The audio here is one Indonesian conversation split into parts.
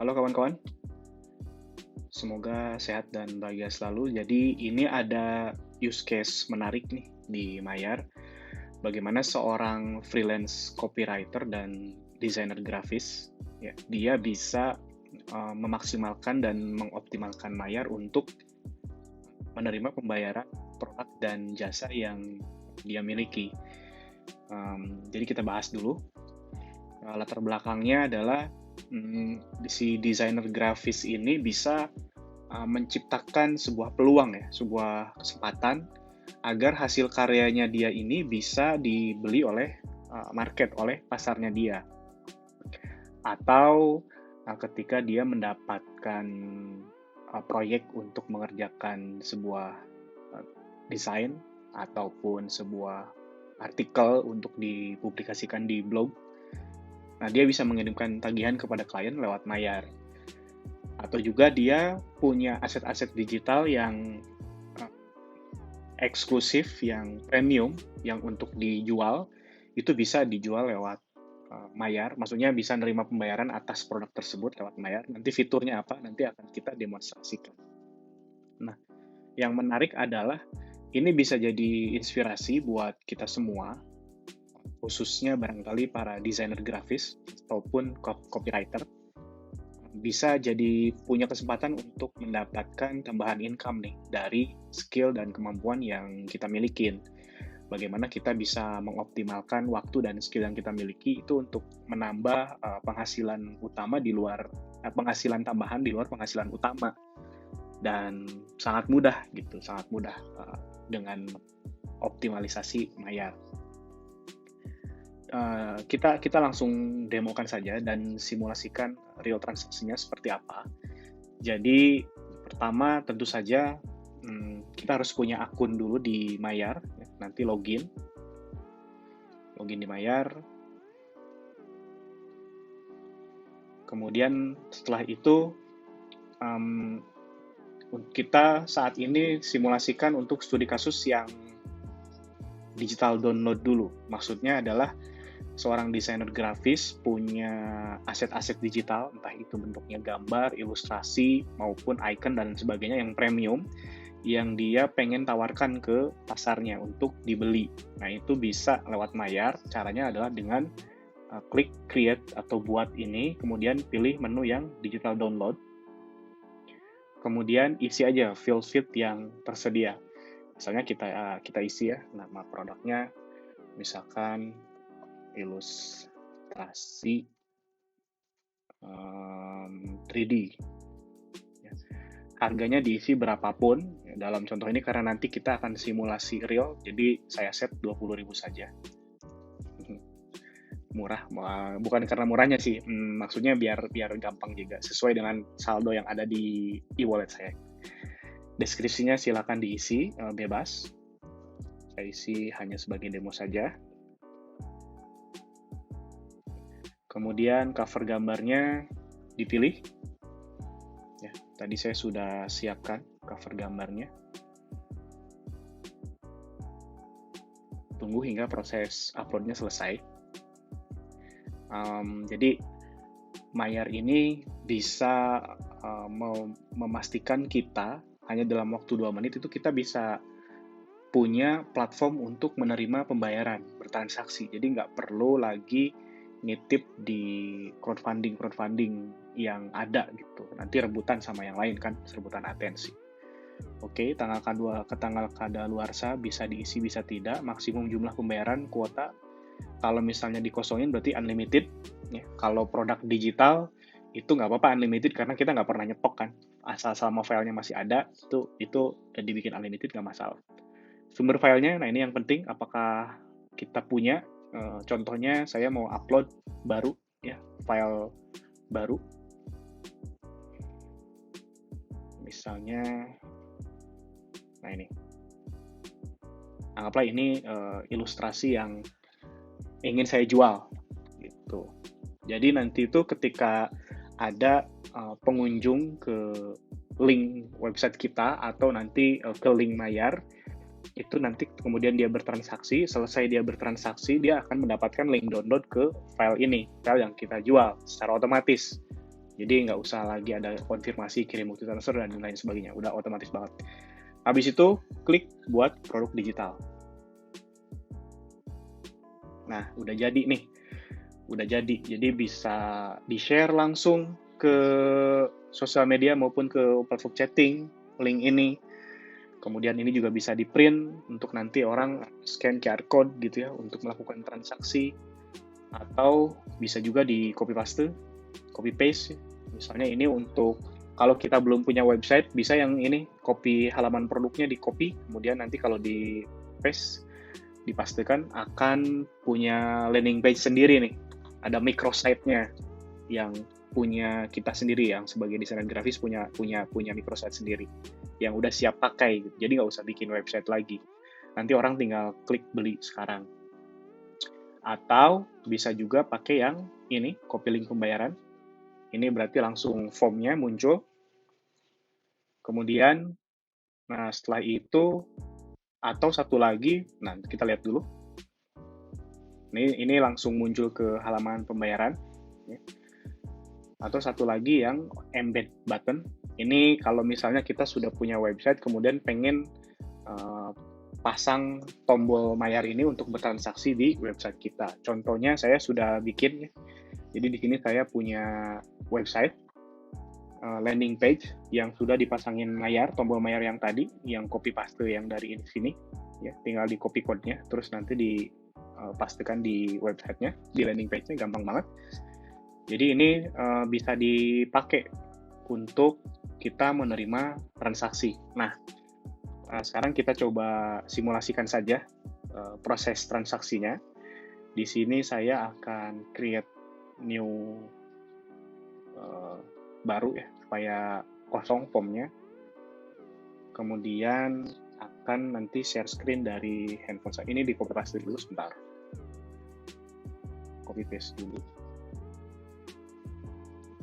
Halo kawan-kawan, semoga sehat dan bahagia selalu. Jadi ini ada use case menarik nih di Mayar. Bagaimana seorang freelance copywriter dan desainer grafis, ya, dia bisa memaksimalkan dan mengoptimalkan Mayar untuk menerima pembayaran produk dan jasa yang dia miliki. Jadi kita bahas dulu. Latar belakangnya adalah si desainer grafis ini bisa menciptakan sebuah peluang ya, sebuah kesempatan agar hasil karyanya dia ini bisa dibeli oleh market, oleh pasarnya dia. Atau ketika dia mendapatkan proyek untuk mengerjakan sebuah desain ataupun sebuah artikel untuk dipublikasikan di blog, nah dia bisa mengirimkan tagihan kepada klien lewat Mayar. Atau juga dia punya aset-aset digital yang eksklusif, yang premium, yang untuk dijual, itu bisa dijual lewat Mayar. Maksudnya bisa nerima pembayaran atas produk tersebut lewat Mayar. Nanti fiturnya apa, nanti akan kita demonstrasikan. Nah, yang menarik adalah ini bisa jadi inspirasi buat kita semua, khususnya barangkali para desainer grafis ataupun copywriter, bisa jadi punya kesempatan untuk mendapatkan tambahan income nih dari skill dan kemampuan yang kita miliki. Bagaimana kita bisa mengoptimalkan waktu dan skill yang kita miliki itu untuk menambah penghasilan utama di luar penghasilan tambahan di luar penghasilan utama, dan sangat mudah gitu, sangat mudah dengan optimalisasi Mayar. Kita langsung demokan saja dan simulasikan real transaksinya seperti apa. Jadi pertama tentu saja kita harus punya akun dulu di Mayar, nanti login di Mayar. Kemudian setelah itu kita saat ini simulasikan untuk studi kasus yang digital download dulu. Maksudnya adalah seorang desainer grafis punya aset-aset digital, entah itu bentuknya gambar, ilustrasi, maupun icon dan sebagainya yang premium, yang dia pengen tawarkan ke pasarnya untuk dibeli. Nah, itu bisa lewat Mayar. Caranya adalah dengan klik create atau buat ini, kemudian pilih menu yang digital download. Kemudian isi aja field yang tersedia. Misalnya kita isi ya, nama produknya misalkan ilustrasi 3D. Harganya diisi berapapun, dalam contoh ini karena nanti kita akan simulasi real, jadi saya set 20.000 saja. Murah, bukan karena murahnya sih, maksudnya biar gampang juga, sesuai dengan saldo yang ada di e-wallet saya. Deskripsinya silakan diisi bebas, saya isi hanya sebagai demo saja. Kemudian cover gambarnya dipilih. Ya, tadi saya sudah siapkan cover gambarnya. Tunggu hingga proses uploadnya selesai. Jadi Mayar ini bisa memastikan kita hanya dalam waktu 2 menit itu kita bisa punya platform untuk menerima pembayaran bertransaksi. Jadi nggak perlu lagi nitip di crowdfunding yang ada gitu. Nanti rebutan sama yang lain kan, rebutan atensi. Oke, tanggal kadaluarsa bisa diisi bisa tidak, maksimum jumlah pembayaran kuota. Kalau misalnya dikosongin berarti unlimited. Ya. Kalau produk digital itu nggak apa-apa unlimited karena kita nggak pernah nyetok kan. Asal selama filenya masih ada, itu dibikin unlimited nggak masalah. Sumber filenya, nah ini yang penting, apakah kita punya. Contohnya saya mau upload baru ya, file baru. Misalnya nah ini. Anggaplah ini ilustrasi yang ingin saya jual gitu. Jadi nanti itu ketika ada pengunjung ke link website kita atau nanti ke link Mayar, itu nanti kemudian dia bertransaksi, selesai dia bertransaksi, dia akan mendapatkan link download ke file ini, file yang kita jual secara otomatis. Jadi nggak usah lagi ada konfirmasi kirim bukti transfer dan lain sebagainya. Udah otomatis banget. Habis itu, klik buat produk digital. Nah, udah jadi nih. Udah jadi. Jadi bisa di-share langsung ke sosial media maupun ke platform chatting, link ini. Kemudian ini juga bisa di-print untuk nanti orang scan QR code gitu ya untuk melakukan transaksi. Atau bisa juga di copy paste. Misalnya ini untuk kalau kita belum punya website, bisa yang ini copy halaman produknya di copy, kemudian nanti kalau di paste dipastikan akan punya landing page sendiri nih. Ada microsite-nya yang punya kita sendiri, yang sebagai desainer grafis punya microsite sendiri yang udah siap pakai gitu. Jadi nggak usah bikin website lagi. Nanti orang tinggal klik beli sekarang. Atau bisa juga pakai yang ini, copy link pembayaran. Ini berarti langsung formnya muncul. Kemudian, nah setelah itu, atau satu lagi, nah kita lihat dulu. Ini langsung muncul ke halaman pembayaran. Atau satu lagi yang embed button. Ini kalau misalnya kita sudah punya website, kemudian pengen pasang tombol mayar ini untuk bertransaksi di website kita. Contohnya saya sudah bikin, jadi di sini saya punya website, landing page yang sudah dipasangin mayar, tombol mayar yang tadi, yang copy paste yang dari ini sini, ya, tinggal di copy code-nya, terus nanti dipastikan di website-nya, di landing page-nya, gampang banget. Jadi ini bisa dipakai untuk kita menerima transaksi. Nah, sekarang kita coba simulasikan saja proses transaksinya. Di sini saya akan create new baru ya, supaya kosong formnya. Kemudian akan nanti share screen dari handphone saya. Ini di copy paste dulu sebentar. Copy paste dulu.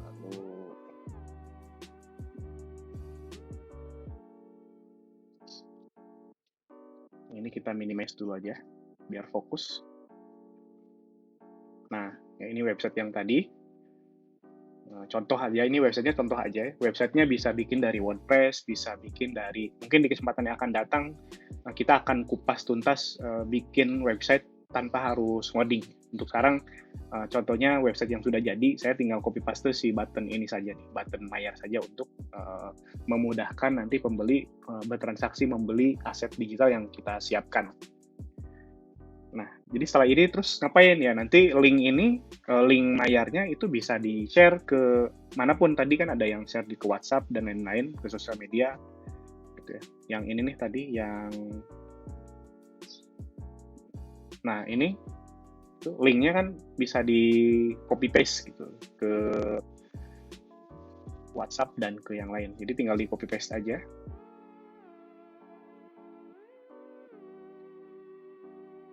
Lalu ini kita minimize dulu aja biar fokus. Nah, ya ini website yang tadi. Contoh aja, ini websitenya contoh aja. Websitenya bisa bikin dari WordPress, bisa bikin dari, mungkin di kesempatan yang akan datang, kita akan kupas tuntas bikin website tanpa harus ngoding. Untuk sekarang, contohnya website yang sudah jadi, saya tinggal copy paste si button ini saja, nih, button mayar saja untuk memudahkan nanti pembeli bertransaksi membeli aset digital yang kita siapkan. Nah, jadi setelah ini terus ngapain ya? Nanti link ini, link mayarnya itu bisa di-share ke manapun. Tadi kan ada yang share ke WhatsApp dan lain-lain, ke sosial media. Gitu ya. Yang ini nih tadi, yang... Nah, ini linknya kan bisa di copy paste gitu ke WhatsApp dan ke yang lain. Jadi tinggal di copy paste aja.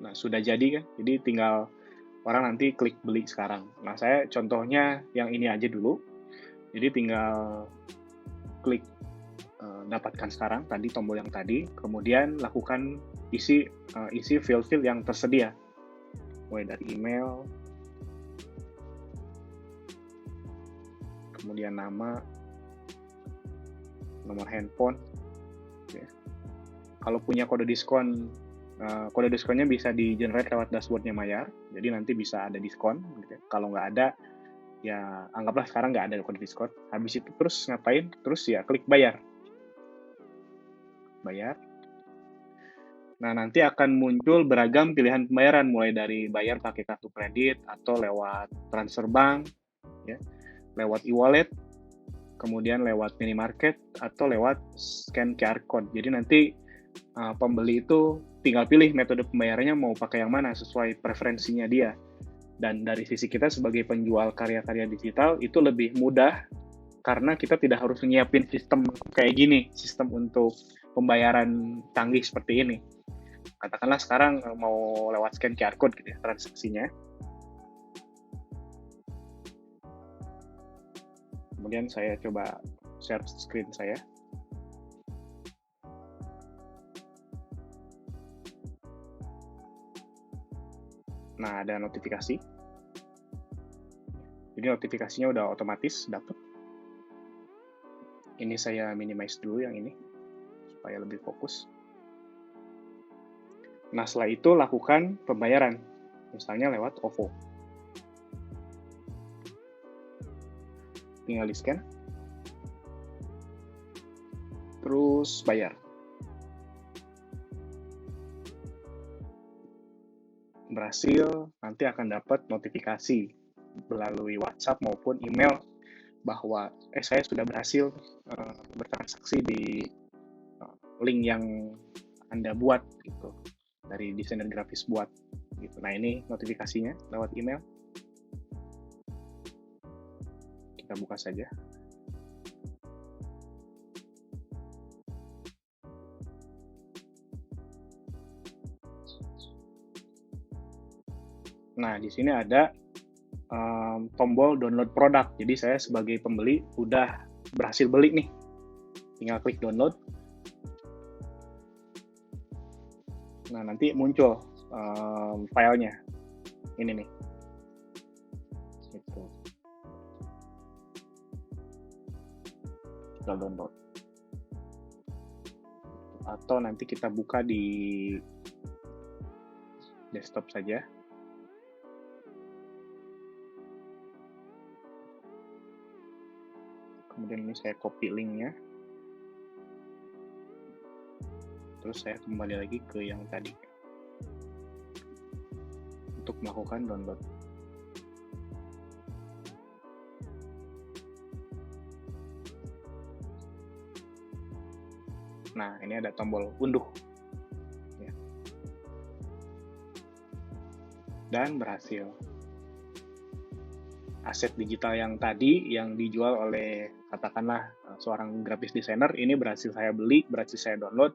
Nah, sudah jadi kan? Jadi tinggal orang nanti klik beli sekarang. Nah, saya contohnya yang ini aja dulu. Jadi tinggal klik dapatkan sekarang, tadi tombol yang tadi, kemudian lakukan isi field-field yang tersedia. Mulai dari email, kemudian nama, nomor handphone. Ya. Kalau punya kode diskonnya bisa di-generate lewat dashboard-nya Mayar, jadi nanti bisa ada diskon. Gitu. Kalau nggak ada, ya anggaplah sekarang nggak ada kode diskon. Habis itu terus ngapain? Terus ya klik bayar. Nah, nanti akan muncul beragam pilihan pembayaran, mulai dari bayar pakai kartu kredit atau lewat transfer bank, ya, lewat e-wallet, kemudian lewat minimarket, atau lewat scan QR code. Jadi nanti pembeli itu tinggal pilih metode pembayarannya mau pakai yang mana sesuai preferensinya dia. Dan dari sisi kita sebagai penjual karya-karya digital itu lebih mudah karena kita tidak harus nyiapin sistem kayak gini, sistem untuk pembayaran canggih seperti ini. Katakanlah sekarang mau lewat scan QR code gitu ya, transaksinya. Kemudian saya coba share screen saya. Nah, ada notifikasi. Jadi notifikasinya udah otomatis dapat. Ini saya minimize dulu yang ini, supaya lebih fokus. Nah, setelah itu lakukan pembayaran, misalnya lewat OVO. Tinggal di-scan, terus bayar. Berhasil, nanti akan dapat notifikasi melalui WhatsApp maupun email bahwa saya sudah berhasil bertransaksi di link yang Anda buat gitu, dari desainer grafis buat gitu. Nah, ini notifikasinya lewat email. Kita buka saja. Nah, di sini ada tombol download produk. Jadi saya sebagai pembeli udah berhasil beli nih. Tinggal klik download. Nah, nanti muncul filenya. Ini nih. Gitu. Kita download. Atau nanti kita buka di desktop saja. Kemudian ini saya copy linknya. Terus saya kembali lagi ke yang tadi untuk melakukan download. Nah, ini ada tombol unduh. Ya. Dan berhasil. Aset digital yang tadi yang dijual oleh katakanlah seorang graphic designer, ini berhasil saya beli, berhasil saya download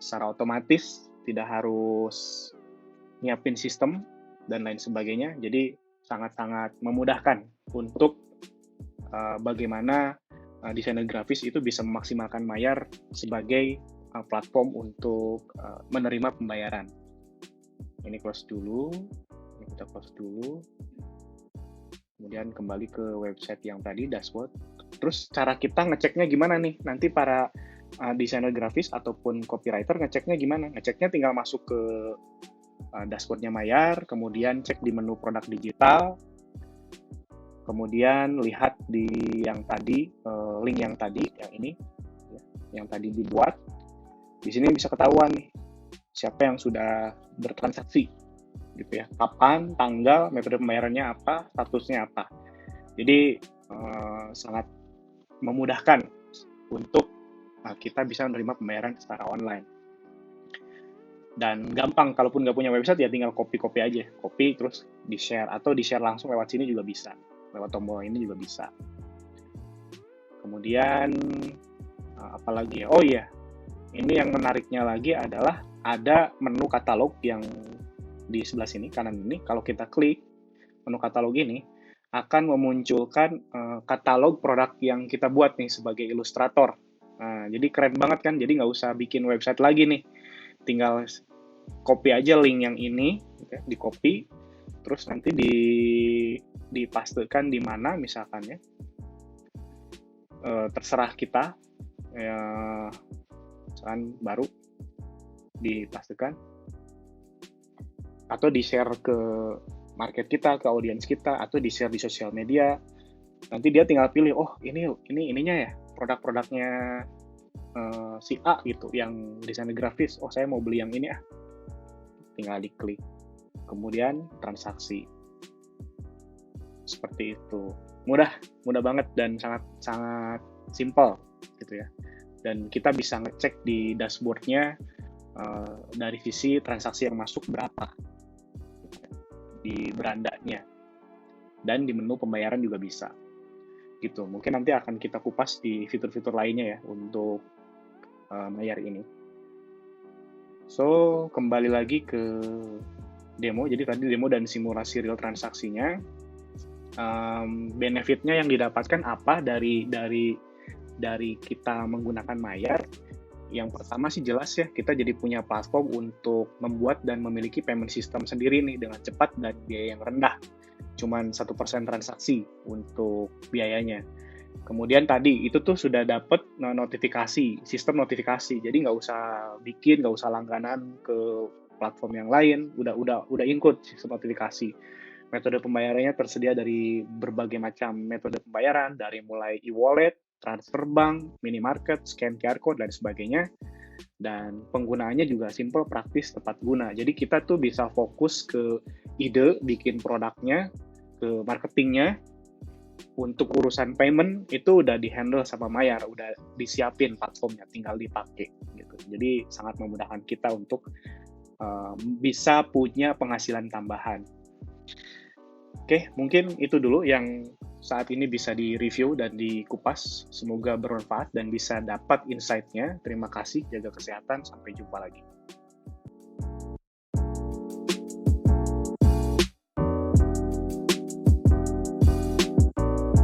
secara otomatis, tidak harus nyiapin sistem dan lain sebagainya. Jadi sangat-sangat memudahkan untuk bagaimana desainer grafis itu bisa memaksimalkan Mayar sebagai platform untuk menerima pembayaran. Ini close dulu, ini kita close dulu. Kemudian kembali ke website yang tadi, dashboard. Terus cara kita ngeceknya gimana nih? Nanti para desainer grafis ataupun copywriter ngeceknya gimana? Ngeceknya tinggal masuk ke dashboardnya Mayar, kemudian cek di menu produk digital, kemudian lihat di yang tadi, link yang tadi, yang ini, yang tadi dibuat. Di sini bisa ketahuan nih, siapa yang sudah bertransaksi. Gitu ya, kapan, tanggal, metode pembayarannya apa, statusnya apa. Jadi sangat memudahkan untuk kita bisa menerima pembayaran secara online. Dan gampang, kalaupun nggak punya website ya tinggal copy aja, copy terus di-share atau di-share langsung lewat sini juga bisa, lewat tombol ini juga bisa. Kemudian apalagi ya? Oh iya, ini yang menariknya lagi adalah ada menu katalog yang di sebelah sini, kanan ini. Kalau kita klik menu katalog ini, akan memunculkan katalog produk yang kita buat nih sebagai ilustrator. Nah, jadi keren banget kan, jadi nggak usah bikin website lagi nih. Tinggal copy aja link yang ini, ya, di copy, terus nanti dipastekan di mana misalkan ya. Terserah kita, ya, misalkan baru dipastekan, atau di-share ke market kita, ke audiens kita, atau di-share di sosial media. Nanti dia tinggal pilih, oh ininya ya, produk-produknya si A gitu, yang desainer grafis, oh saya mau beli yang ini tinggal diklik. Kemudian transaksi. Seperti itu. Mudah banget dan sangat simple gitu ya. Dan kita bisa ngecek di dashboard-nya dari sisi transaksi yang masuk berapa di berandanya, dan di menu pembayaran juga bisa gitu. Mungkin nanti akan kita kupas di fitur-fitur lainnya ya untuk Mayar ini. So, kembali lagi ke demo. Jadi tadi demo dan simulasi real transaksinya. Benefitnya yang didapatkan apa dari kita menggunakan Mayar? Yang pertama sih jelas ya, kita jadi punya platform untuk membuat dan memiliki payment system sendiri nih dengan cepat dan biaya yang rendah. Cuman 1% transaksi untuk biayanya. Kemudian tadi itu tuh sudah dapat notifikasi, sistem notifikasi. Jadi nggak usah bikin, nggak usah langganan ke platform yang lain, udah include sistem notifikasi. Metode pembayarannya tersedia dari berbagai macam metode pembayaran, dari mulai e-wallet, transfer bank, minimarket, scan QR code, dan sebagainya. Dan penggunaannya juga simple, praktis, tepat guna. Jadi kita tuh bisa fokus ke ide, bikin produknya, ke marketingnya. Untuk urusan payment itu udah di-handle sama Mayar, udah disiapin platformnya, tinggal dipakai gitu. Jadi sangat memudahkan kita untuk bisa punya penghasilan tambahan. Oke, mungkin itu dulu yang saat ini bisa di-review dan dikupas. Semoga bermanfaat dan bisa dapat insight-nya. Terima kasih, jaga kesehatan, sampai jumpa lagi.